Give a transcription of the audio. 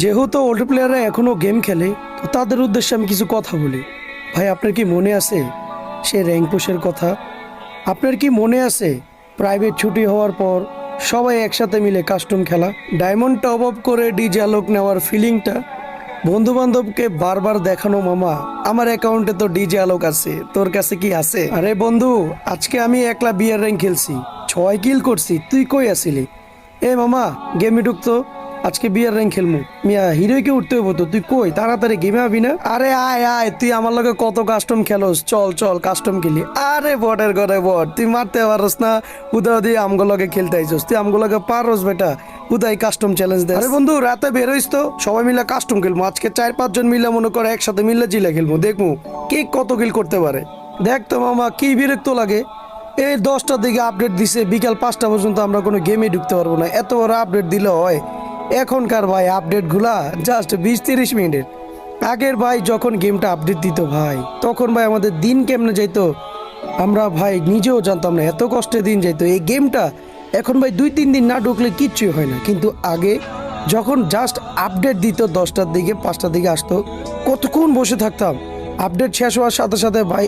যেহেতু ওল্ড প্লেয়াররা এখনো গেম খেলে, তো তাদের উদ্দেশ্যে আমি কিছু কথা বলি। ভাই, আপনার কি মনে আছে সে র্যাঙ্ক পুশের কথা? আপনার কি মনে আছে প্রাইভেট ছুটি হওয়ার পর সবাই একসাথে মিলে কাস্টম খেলা, ডায়মন্ড টপ আপ করে ডিজে আলোক নেওয়ার ফিলিংটা, বন্ধু বান্ধবকে বারবার দেখানো, মামা আমার অ্যাকাউন্টে তো ডিজে আলোক আছে, তোর কাছে কি আছে? আরে বন্ধু, আজকে আমি একলা বিয়ার র্যাঙ্ক খেলছি, 6 কিল করছি, তুই কই আছিলি? এ মামা, গেমে ঢুকতো, আজকে বিয়ার র্যাঙ্ক খেলমু। মিয়া হিরোকে উঠতে হবো তো, তুই কই? তাড়াতাড়ি গেমে আবি না? আরে আয় আয়, তুই আমার লগে কত কাস্টম খেলোস, চল চল কাস্টম খেলি। আরে বটের ঘরে বট, তুই মারতে পারস না, উদয় দিয়ে আমগো লগে খেলতে আইছস, তুই আমগো লগে পারস বেটা, উদয় কাস্টম চ্যালেঞ্জ দে। আরে বন্ধু, রাতে বেরোইস তো, সবাই মিলে কাস্টম খেলবো আজকে, 4-5 জন মিলে মনে করে একসাথে মিলে জিলে খেলবো, দেখবো কে কত কিল করতে পারে। দেখ তো মামা, কি বিরক্ত লাগে, এই 10টার দিকে আপডেট দিছে, বিকাল 5টা পর্যন্ত আমরা কোনো গেমে ঢুকতে পারবো না, এত বড় আপডেট দিলে হয়? এখনকার ভাই আপডেটগুলা জাস্ট 20-30 মিনিটের। আগের ভাই যখন গেমটা আপডেট দিত ভাই, তখন ভাই আমাদের দিন কেমনে যাইতো আমরা ভাই নিজেও জানতাম না, এত কষ্টে দিন যাইতো এই গেমটা। এখন ভাই 2-3 দিন না ঢুকলে কিচ্ছুই হয় না, কিন্তু আগে যখন জাস্ট আপডেট দিত 10টার দিকে 5টার দিকে আসতো, কতক্ষণ বসে থাকতাম। আপডেট শেষ হওয়ার সাথে সাথে ভাই